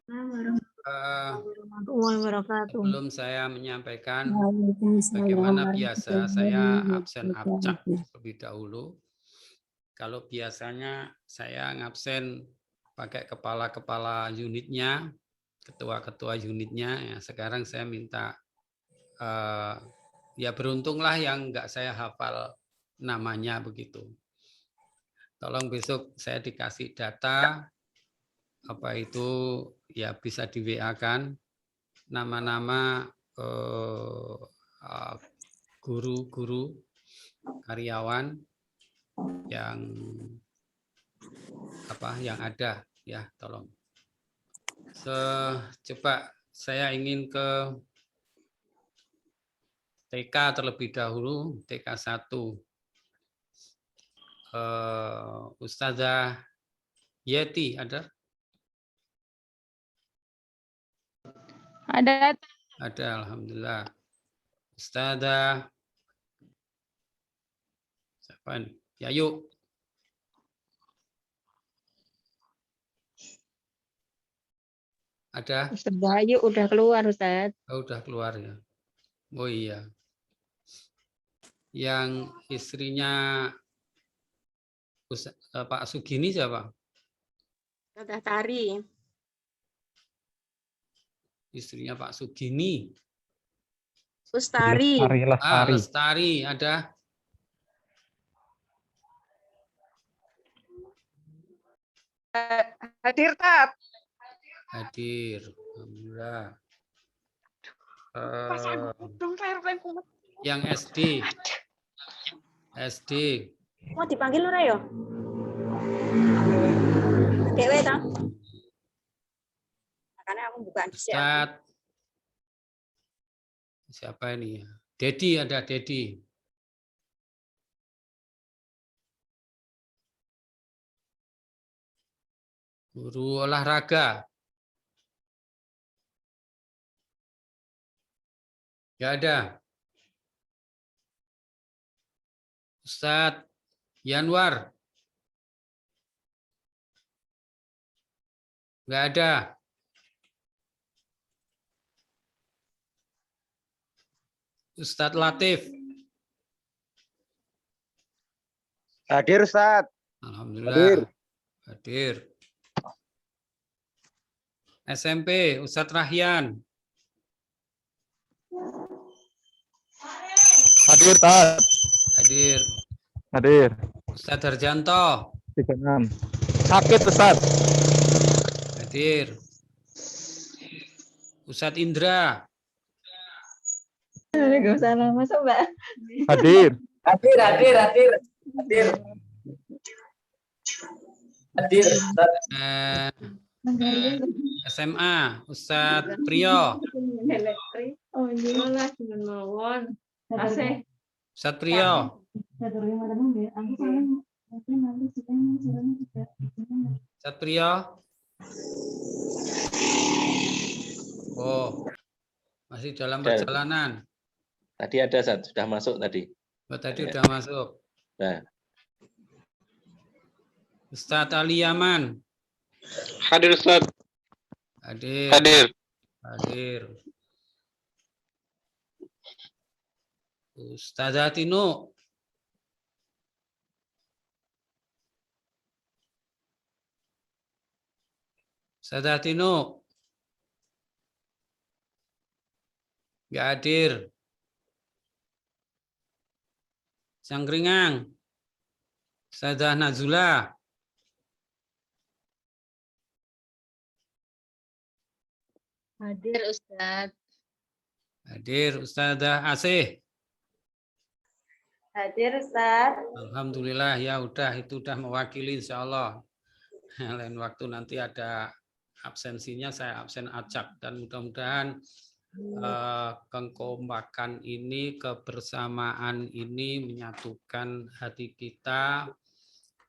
Eh, warahmatullahi wabarakatuh. sebelum saya menyampaikan, Waalaikumsalam bagaimana biasa saya warahmatullahi absen acak wabarakatuh. terlebih dahulu. Kalau biasanya saya ngabsen pakai kepala-kepala unitnya, ketua-ketua unitnya, ya sekarang saya minta ya beruntunglah yang nggak saya hafal namanya begitu. Tolong besok saya dikasih data apa itu ya bisa di WA kan nama-nama guru-guru karyawan yang yang ada ya tolong. Coba saya ingin ke TK terlebih dahulu, TK 1. Ustazah Yeti ada? Ada. Ada, alhamdulillah. Ustazah siapa nih? Yayu. Ada? Ustaz Bayu udah keluar, Ustaz. Oh, udah keluar ya. Oh iya. Yang istrinya Pak Sugini siapa? Ustazah Tari. Istrinya Pak Sugini. Lestari. Lestari ada? Hadir, Tat. Hadir. Alhamdulillah. Yang SD. SD. Mau dipanggil ora ya? Dewe ta? Makanya aku buka di sini. Ustaz. Siapa ini ya? Dedi ada Dedi. Guru olahraga. Nggak ada. Ustadz Yanwar. Nggak ada. Ustadz Latif. Hadir, Ustadz. Alhamdulillah. Hadir. SMP, Ustadz Rahyan. Hadir, Ustadz. Hadir. Hadir. Ustadz Harjanto. 36. Sakit, Ustadz. Hadir. Ustadz Indra. Enggak usah masuk, Mbak. Hadir. Hadir. Hadir. SMA, Ustadz Priyo. Oh, iyalah dengan mawon. Asih. Ustadz Priyo. Ustadz Priyo. Oh, masih dalam perjalanan. Tadi ada, Ustaz. Sudah masuk tadi. Oh, tadi ya. udah masuk. Nah. Ustadz Ali Yaman. Hadir, Ustaz. Hadir. Hadir. Hadir. Ustazah Tino. Ustazah Tino. Nggak hadir. Sangkringang. Ustazah Nazula. Hadir, Ustaz. Hadir. Ustazah Asih. Hadir, Ustaz. Alhamdulillah ya udah itu udah mewakili insya Allah. Lain waktu nanti ada absensinya saya absen acak dan mudah-mudahan kekompakan ini, kebersamaan ini menyatukan hati kita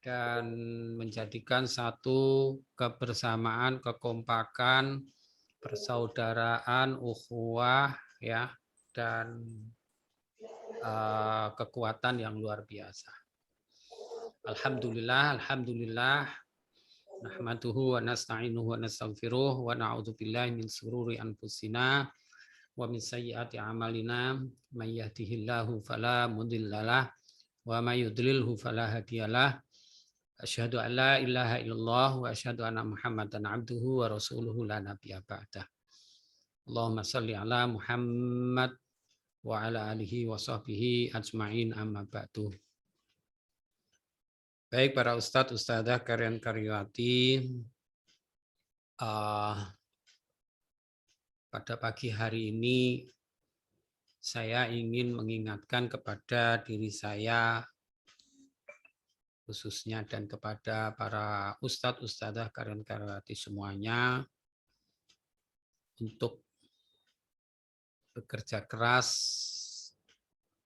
dan menjadikan satu kebersamaan, kekompakan, persaudaraan, ukhuwah ya dan kekuatan yang luar biasa. Alhamdulillah, alhamdulillah Nahmaduhu wa nasta'inuhu wa nastaghfiruh wa na'udzu billahi min shururi anfusina wa min sayyiati a'malina may yahdihillahu fala mudhillalah wa may yudlilhu fala hadiyalah. Asyhadu an la ilaha illallah wa asyhadu anna Muhammadan abduhu wa rasuluhu la nabiyya ba'dah. Allahumma shalli ala Muhammad wa ala alihi wa sahbihi ajma'in amma ba'du. Baik para ustadz, ustadzah, karyawati, pada pagi hari ini saya ingin mengingatkan kepada diri saya khususnya dan kepada para ustadz, ustadzah, karyawati semuanya untuk bekerja keras,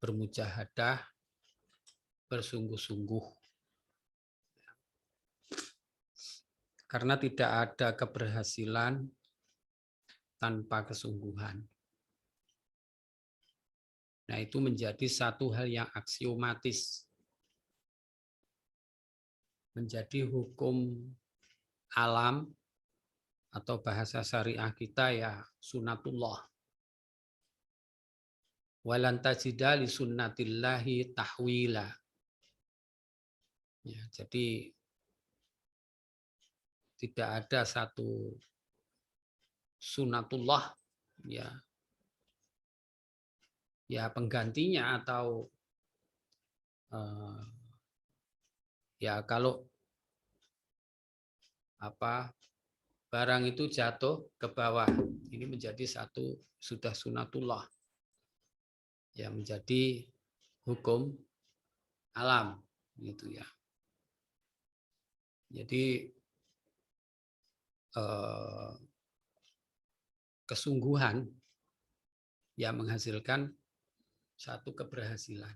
bermujahadah, bersungguh-sungguh. Karena tidak ada keberhasilan tanpa kesungguhan. Nah, itu menjadi satu hal yang aksiomatis. Menjadi hukum alam atau bahasa syariah kita ya sunnatullah. Walan tajida li sunnatillahi tahwila. Ya, jadi tidak ada satu sunnatullah ya penggantinya atau ya kalau barang itu jatuh ke bawah ini menjadi satu sudah sunnatullah ya, menjadi hukum alam gitu ya. Jadi kesungguhan yang menghasilkan satu keberhasilan.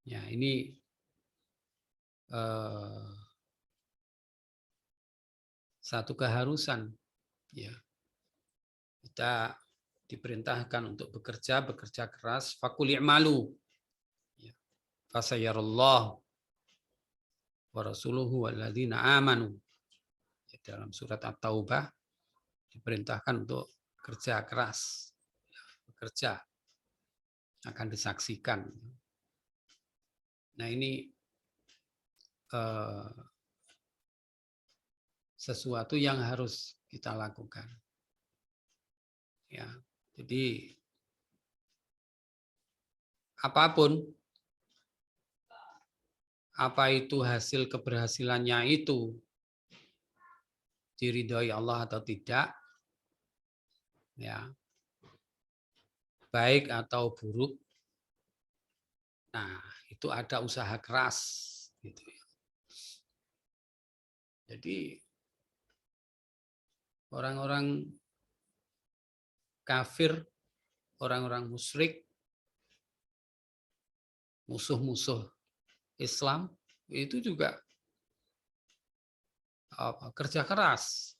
Ya, ini satu keharusan ya. Kita diperintahkan untuk bekerja keras, faqul i'malu. Ya. Fasayarallahu wa rasuluhu walladzina amanu. Dalam surat At-Taubah diperintahkan untuk kerja keras, bekerja akan disaksikan. Nah ini sesuatu yang harus kita lakukan. Ya, jadi apapun, apa itu hasil keberhasilannya itu diridhoi Allah atau tidak, ya, baik atau buruk, nah itu ada usaha keras, gitu ya. Jadi orang-orang kafir, orang-orang musyrik, musuh-musuh Islam itu juga kerja keras,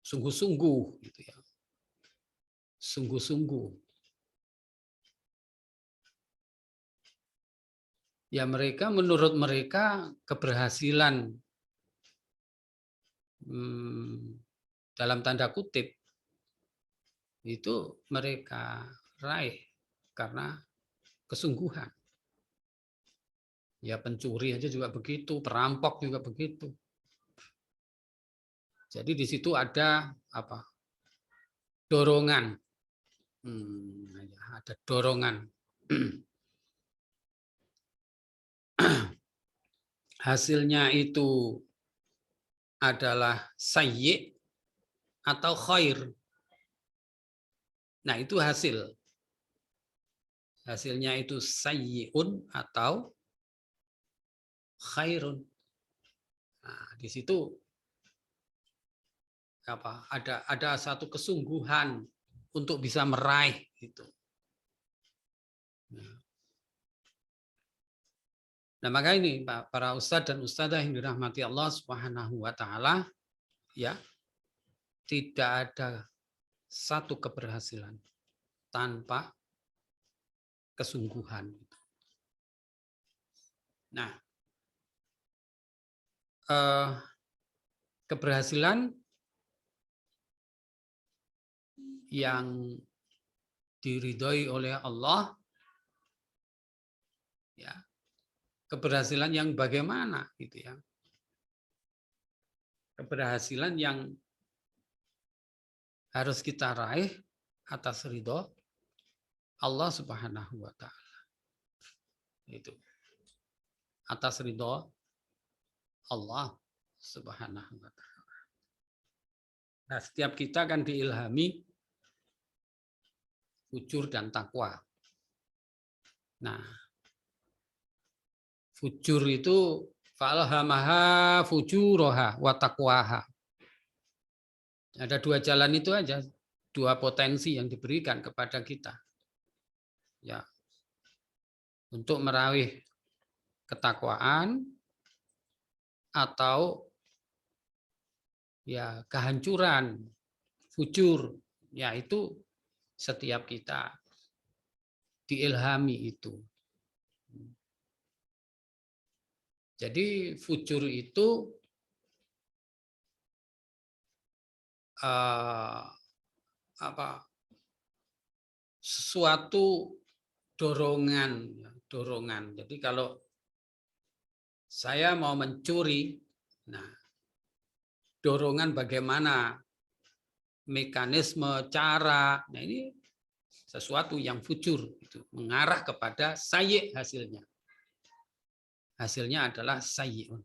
sungguh-sungguh, gitu ya, sungguh-sungguh. Ya mereka, menurut mereka keberhasilan dalam tanda kutip itu mereka raih karena kesungguhan. Ya pencuri aja juga begitu, perampok juga begitu. Jadi di situ ada apa? Dorongan. Ada dorongan. Hasilnya itu adalah sayyi atau khair. Nah, itu hasil. Hasilnya itu sayyi'un atau khairun. Nah, di situ apa? Ada satu kesungguhan untuk bisa meraih itu. Nah, maka ini para ustadz dan ustadzah yang dirahmati Allah Subhanahu wa taala, ya, tidak ada satu keberhasilan tanpa kesungguhan. Nah, keberhasilan yang diridhoi oleh Allah, ya, keberhasilan yang bagaimana gitu ya, keberhasilan yang harus kita raih atas ridho Allah Subhanahu wa Ta'ala, itu atas ridho Allah Subhanahu wa Ta'ala. Nah, setiap kita kan diilhami fujur dan takwa. Nah, fujur itu falhamaha fujuraha wa taqwaha. Ada dua jalan itu aja, dua potensi yang diberikan kepada kita. Ya. Untuk meraih ketakwaan atau ya kehancuran, fujur, yaitu setiap kita diilhami itu. Jadi fujur itu sesuatu dorongan. Jadi kalau saya mau mencuri, nah dorongan bagaimana, mekanisme, cara, nah ini sesuatu yang fujur, itu mengarah kepada sayyi hasilnya. Hasilnya adalah sayyi'un.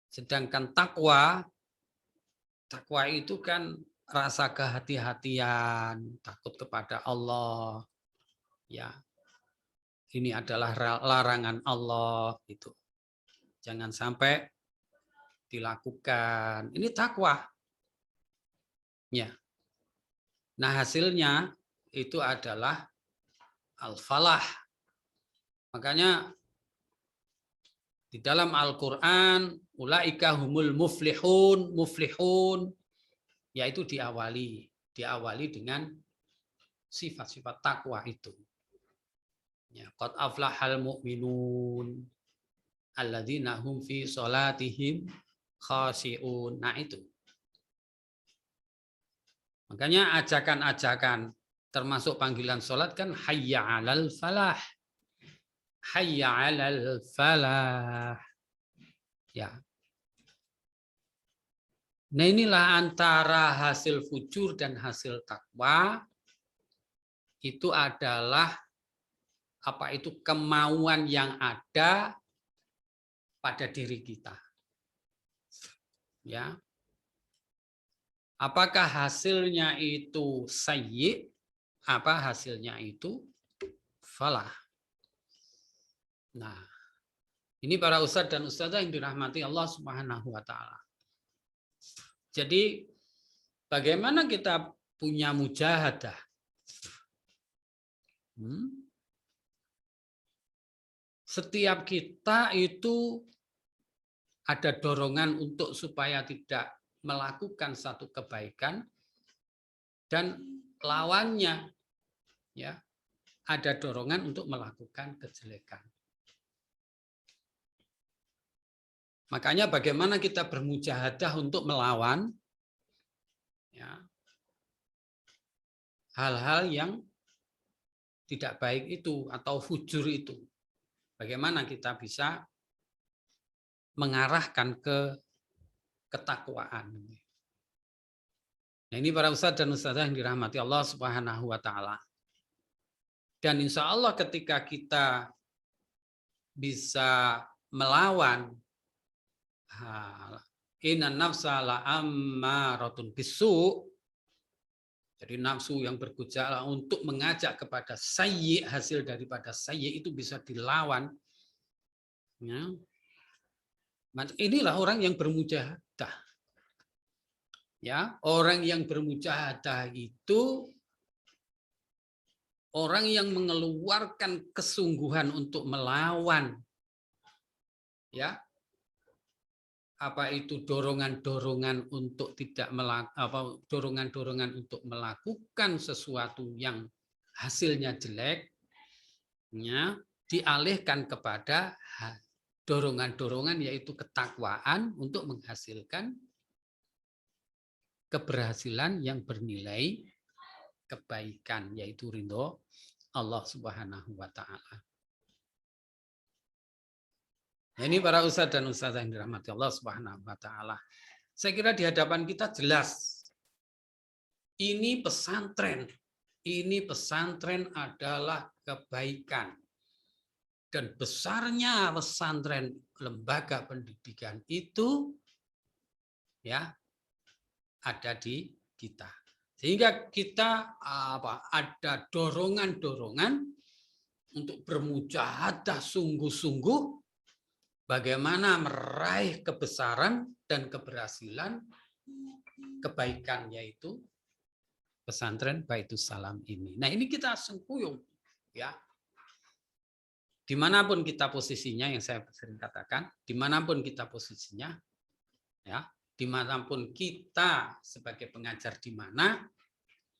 Sedangkan takwa itu kan rasa kehati-hatian, takut kepada Allah, ya. Ini adalah larangan Allah, itu. Jangan sampai dilakukan. Ini takwa. Ya. Nah, hasilnya itu adalah al-falah. Makanya di dalam Al-Qur'an ulaika humul muflihun, yaitu diawali dengan sifat-sifat takwa itu. Ya, qad aflahal mu'minun alladzina hum fi sholatihim khashi'un. Nah, itu. Makanya ajakan-ajakan termasuk panggilan sholat kan hayya 'alal falah. Hayya 'alal falah. Ya. Nah, inilah antara hasil fujur dan hasil takwa itu adalah apa itu kemauan yang ada pada diri kita. Ya. Apakah hasilnya itu sayyi? Apa hasilnya itu falah? Nah, ini para ustadz dan ustadzah yang dirahmati Allah Subhanahu wa Ta'ala. Jadi, bagaimana kita punya mujahadah? Setiap kita itu ada dorongan untuk supaya tidak melakukan satu kebaikan, dan lawannya ya ada dorongan untuk melakukan kejelekan. Makanya bagaimana kita bermujahadah untuk melawan ya, hal-hal yang tidak baik itu atau fujur itu. Bagaimana kita bisa mengarahkan ke ketakwaan. Nah, ini para ustadz dan ustadzah yang dirahmati Allah Subhanahu wa Ta'ala. Dan insya Allah ketika kita bisa melawan inna nafsa la'ammaratun bisu', jadi nafsu yang bergejala untuk mengajak kepada sayyi, hasil daripada sayyi itu bisa dilawan. Ya. Inilah orang yang bermujahadah. Ya, orang yang bermujahadah itu orang yang mengeluarkan kesungguhan untuk melawan, ya, apa itu dorongan-dorongan untuk tidak dorongan-dorongan untuk melakukan sesuatu yang hasilnya jelek, ya, dialihkan kepada dorongan-dorongan yaitu ketakwaan untuk menghasilkan keberhasilan yang bernilai kebaikan, yaitu ridho Allah Subhanahu wa taala. Nah, ini para ustadz dan ustadzah yang dirahmati Allah Subhanahu wa taala. Saya kira di hadapan kita jelas. Ini pesantren. Ini pesantren adalah kebaikan. Dan besarnya pesantren lembaga pendidikan itu ya ada di kita. Sehingga kita ada dorongan-dorongan untuk bermujahadah sungguh-sungguh bagaimana meraih kebesaran dan keberhasilan kebaikan, yaitu pesantren Baitus Salam ini. Nah, ini kita sengkuyung ya. Dimanapun kita posisinya, yang saya sering katakan, dimanapun kita posisinya, ya, dimanapun kita sebagai pengajar di mana,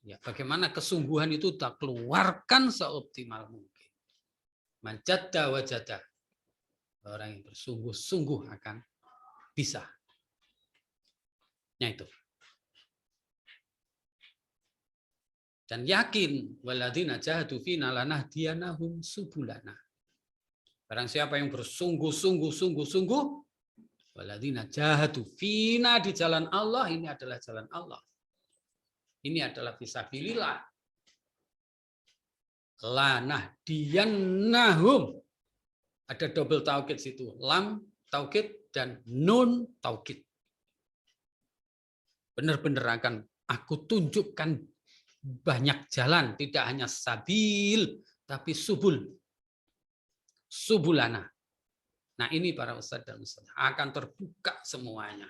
ya, bagaimana kesungguhan itu kita keluarkan seoptimal mungkin. Manjadda wajada, orang yang bersungguh-sungguh akan bisa. Nah itu. Dan yakin waladina jahadu fina lanahdiyanahum subulana. Barang siapa yang bersungguh-sungguh waladina jahadu fina di jalan Allah, ini adalah jalan Allah. Ini adalah fisabilillah. Lanahdiyanahum. Ada double taukid situ, lam taukid dan nun taukid. Benar-benar akan aku tunjukkan banyak jalan, tidak hanya sabil, tapi subul. Subulana. Nah ini para ustadz dan ustadz akan terbuka semuanya.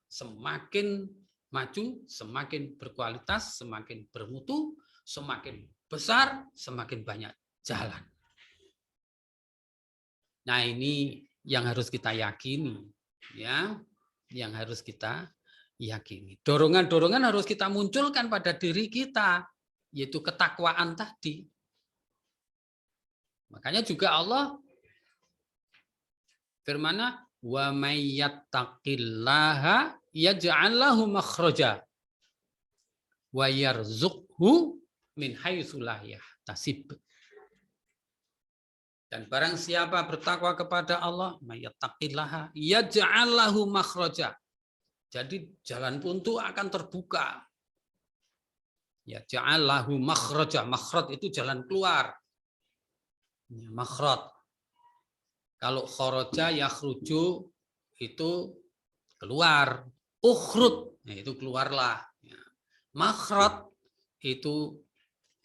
Semakin maju, semakin berkualitas, semakin bermutu, semakin besar, semakin banyak jalan. Nah ini yang harus kita yakini, ya, yang harus kita yakini. Dorongan-dorongan harus kita munculkan pada diri kita, yaitu ketakwaan tadi. Makanya juga Allah firman-Nya, wa may yattaqillaha yaj'al lahu makhraja wa yarzuqhu min haitsu la yahtasib. Dan barang siapa bertakwa kepada Allah, may yattaqillaha yaj'al lahu makhraja. Jadi jalan buntu akan terbuka. Ya, ja'allahu makhraja. Makhraj itu jalan keluar. Ya, makhraj. Kalau kharaja yakhruju itu keluar. Ukhrud, nah itu keluarlah. Ya. Makhraj itu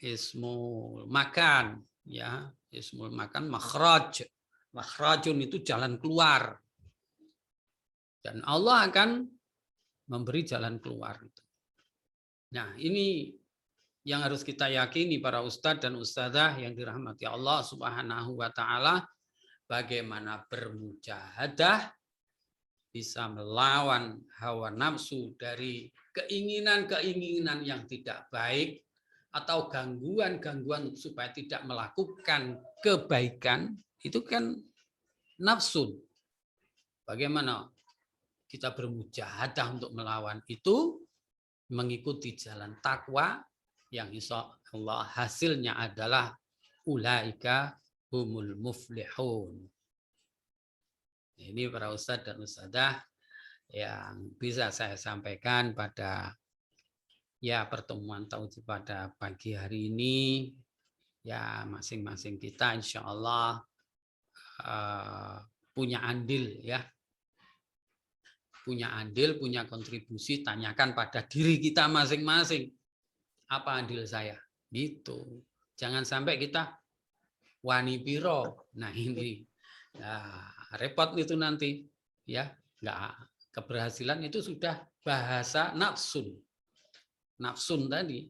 ismul makan, ya, ismul makan makhraj. Makhrajun itu jalan keluar. Dan Allah akan memberi jalan keluar. Nah, ini yang harus kita yakini para ustadz dan ustadzah yang dirahmati Allah Subhanahu wa taala, bagaimana bermujahadah bisa melawan hawa nafsu dari keinginan-keinginan yang tidak baik atau gangguan-gangguan supaya tidak melakukan kebaikan, itu kan nafsu. Bagaimana kita bermujahadah untuk melawan itu, mengikuti jalan takwa yang insya Allah hasilnya adalah ulaika humul muflihun. Ini para ustadz dan ustadzah yang bisa saya sampaikan pada pertemuan tauhid pada pagi hari ini. Ya, masing-masing kita insya Allah punya andil, ya. Punya andil, punya kontribusi, tanyakan pada diri kita masing-masing. Apa andil saya? Gitu. Jangan sampai kita wani piro. Nah ini repot itu nanti. Ya, enggak, keberhasilan itu sudah bahasa nafsun. Nafsun tadi.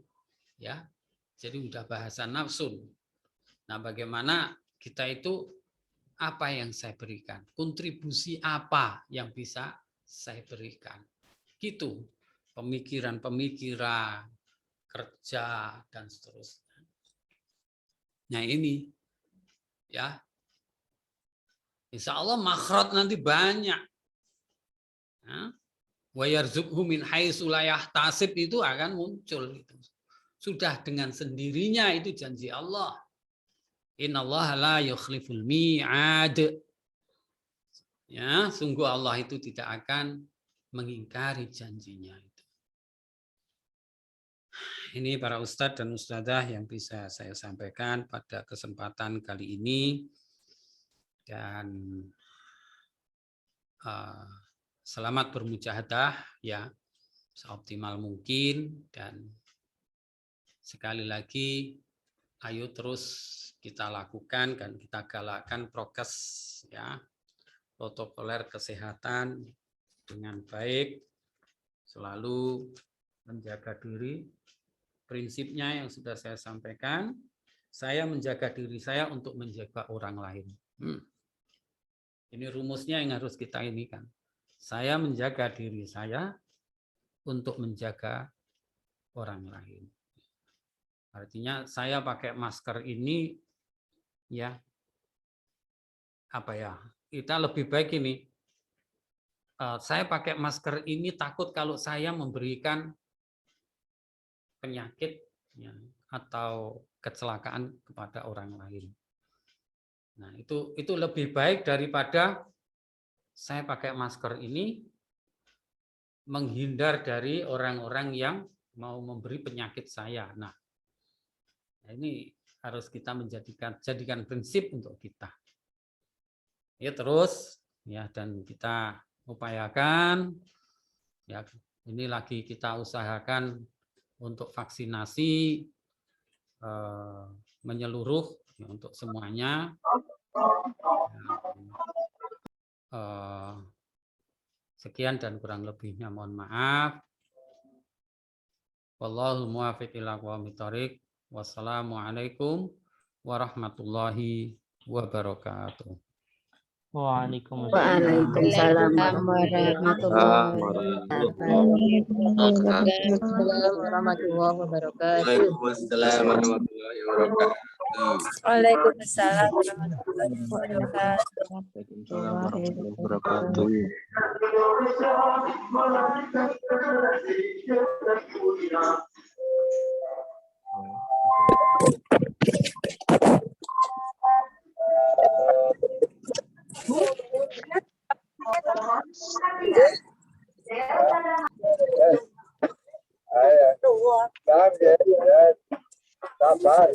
Ya. Jadi sudah bahasa nafsun. Nah, bagaimana kita itu, apa yang saya berikan? Kontribusi apa yang bisa saya berikan, gitu, pemikiran-pemikiran, kerja dan seterusnya. Nah ini, ya, Insya Allah makhraj nanti banyak. Wa yarzuqhu min haitsu la yahtasib itu akan muncul itu. Sudah dengan sendirinya itu janji Allah. Innallaha la yukhliful mi'ad. Ya, sungguh Allah itu tidak akan mengingkari janjinya itu. Ini para ustadz dan ustadzah yang bisa saya sampaikan pada kesempatan kali ini. Dan selamat bermujahadah ya, seoptimal mungkin, dan sekali lagi ayo terus kita lakukan dan kita galakkan prokes ya, protokoler kesehatan dengan baik, selalu menjaga diri. Prinsipnya yang sudah saya sampaikan, saya menjaga diri saya untuk menjaga orang lain. Ini rumusnya yang harus kita ini kan. Saya menjaga diri saya untuk menjaga orang lain. Artinya saya pakai masker ini ya, apa ya, kita lebih baik ini. Saya pakai masker ini takut kalau saya memberikan penyakit ya, atau kecelakaan kepada orang lain. Nah, itu lebih baik daripada saya pakai masker ini menghindar dari orang-orang yang mau memberi penyakit saya. Nah, ini harus kita jadikan prinsip untuk kita. Ya terus ya, dan kita upayakan ya, ini lagi kita usahakan untuk vaksinasi menyeluruh ya, untuk semuanya. Sekian dan kurang lebihnya mohon maaf. Wallahul muwaffiq ila aqwamit thoriq. Wassalamualaikum warahmatullahi wabarakatuh. Waalaikumsalam warahmatullahi wabarakatuh. Waalaikumsalam warahmatullahi wabarakatuh. Waalaikumsalam warahmatullahi wabarakatuh. Sabar.